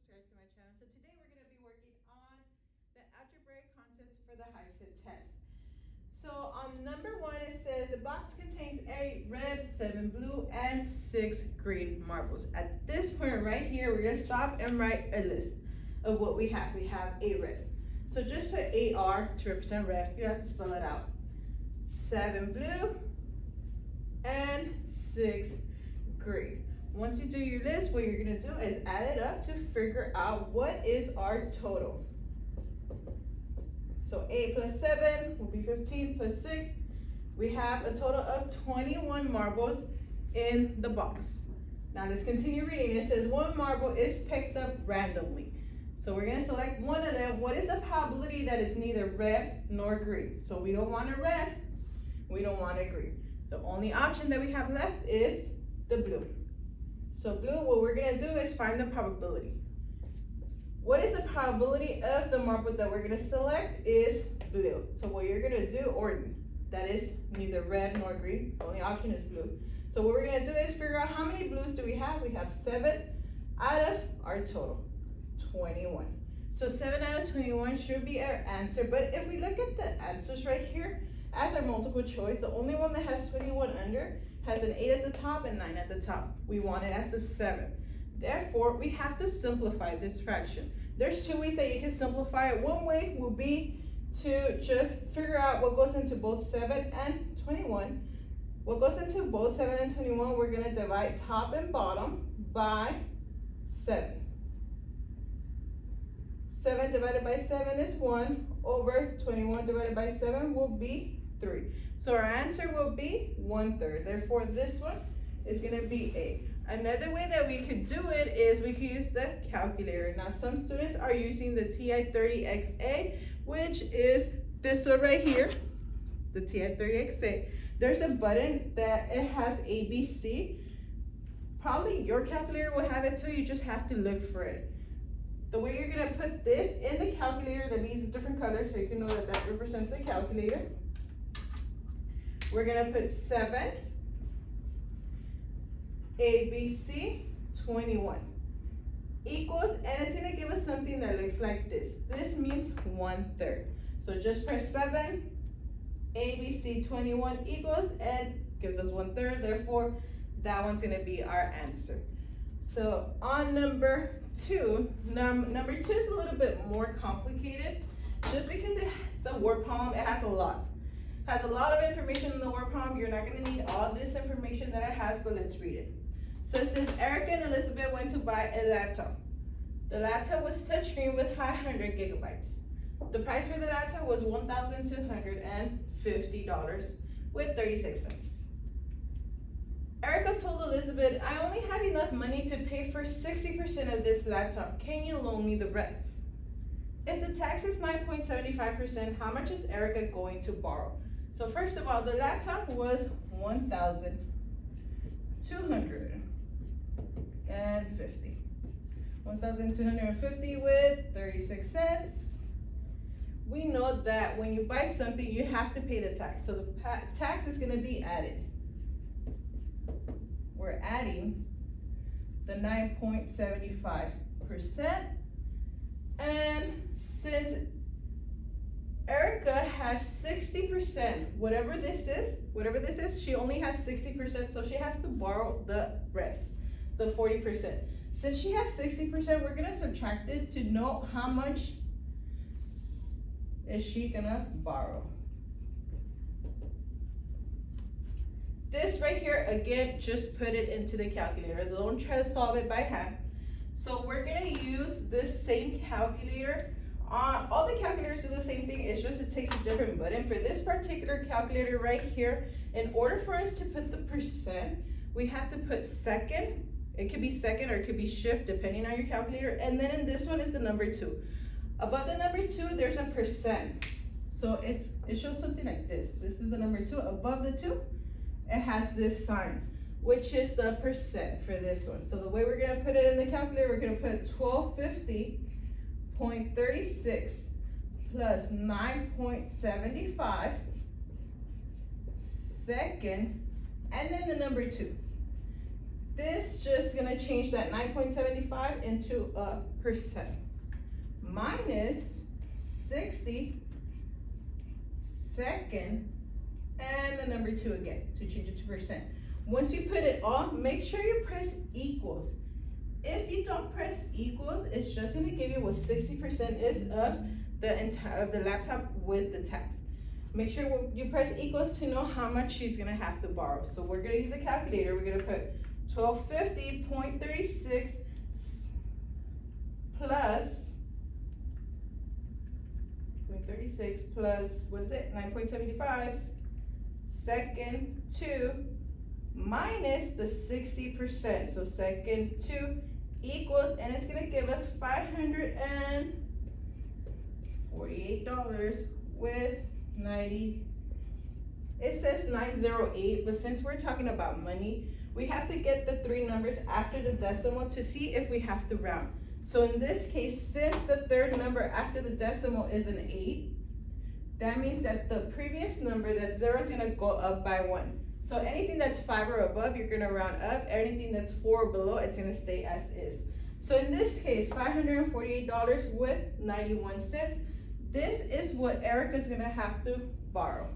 subscribe to my channel. So today we're going to be working on the algebraic concepts for the HiSET test. So on number 1 it says the box contains 8 red, 7 blue, and 6 green marbles. At this point right here, we're going to stop and write a list of what we have. We have 8 red. So just put 8R to represent red. You don't have to spell it out. 7 blue and 6 green. Once you do your list, what you're going to do is add it up to figure out what is our total. So 8 plus 7 will be 15 plus 6. We have a total of 21 marbles in the box. Now let's continue reading. It says one marble is picked up randomly. So we're going to select one of them. What is the probability that it's neither red nor green? So we don't want a red. We don't want a green. The only option that we have left is the blue. So blue, what we're going to do is find the probability. What is the probability of the marble that we're going to select is blue. So what you're going to do, or that is neither red nor green. The only option is blue. So what we're going to do is figure out how many blues do we have. We have 7 out of our total, 21. So 7 out of 21 should be our answer. But if we look at the answers right here, as our multiple choice, the only one that has 21 under has an 8 at the top and 9 at the top. We want it as a 7. Therefore, we have to simplify this fraction. There's 2 ways that you can simplify it. One way will be to just figure out what goes into both 7 and 21. What goes into both 7 and 21, we're going to divide top and bottom by 7. 7 divided by 7 is 1 over 21 divided by 7 will be 3. So our answer will be 1/3. Therefore, this one is going to be A. Another way that we could do it is we could use the calculator. Now, some students are using the TI-30XA, which is this one right here, the TI-30XA. There's a button that it has ABC. Probably your calculator will have it too. You just have to look for it. The way you're going to put this in the calculator, that means different colors so you can know that that represents the calculator. We're going to put 7 ABC 21 equals, and it's going to give us something that looks like this. This means 1/3. So just press 7 ABC 21 equals and gives us 1/3. Therefore, that one's going to be our answer. So on number 2, number 2 is a little bit more complicated just because it's a word problem. It has a lot. Has a lot of information in the word problem. You're not going to need all this information that it has, but let's read it. So it says Erica and Elizabeth went to buy a laptop. The laptop was touchscreen with 500 gigabytes. The price for the laptop was $1,250 with 36 cents. Erica told Elizabeth, I only have enough money to pay for 60% of this laptop. Can you loan me the rest? If the tax is 9.75%, how much is Erica going to borrow? So first of all, the laptop was $1,250. 1,250 with 36 cents. We know that when you buy something, you have to pay the tax. So the tax is going to be added. We're adding the 9.75%. And since Erica has 60%, whatever this is, she only has 60%, so she has to borrow the rest, the 40%. Since she has 60%, we're gonna subtract it to know how much is she gonna borrow. This right here, again, just put it into the calculator. Don't try to solve it by hand. So we're gonna use this same calculator. All the calculators do the same thing, it's just it takes a different button. For this particular calculator right here, in order for us to put the percent, we have to put second. It could be second or it could be shift depending on your calculator. And then in this one is the number 2. Above the number 2, there's a percent. So it shows something like this. This is the number 2. Above the 2, it has this sign, which is the percent for this one. So the way we're going to put it in the calculator, we're going to put 1250.36 plus 9.75 second, and then the number 2. this just gonna change that 9.75 into a percent. Minus 60 second, and the number 2 again to change it to percent. Once you put it all, make sure you press equals. If you don't press equals, it's just gonna give you what 60% is of the laptop with the tax. Make sure you press equals to know how much she's gonna have to borrow. So we're gonna use a calculator. We're gonna put 1250.36 plus 36 plus, what is it, 9.75, second 2 minus the 60%. So second 2 equals, and it's gonna give us $548 with 90. It says 908, but since we're talking about money, we have to get the 3 numbers after the decimal to see if we have to round. So in this case, since the 3rd number after the decimal is an 8, that means that the previous number, that 0, is gonna go up by 1. So anything that's 5 or above, you're gonna round up. Anything that's 4 or below, it's gonna stay as is. So in this case, $548 with 91 cents. This is what Erica's gonna have to borrow.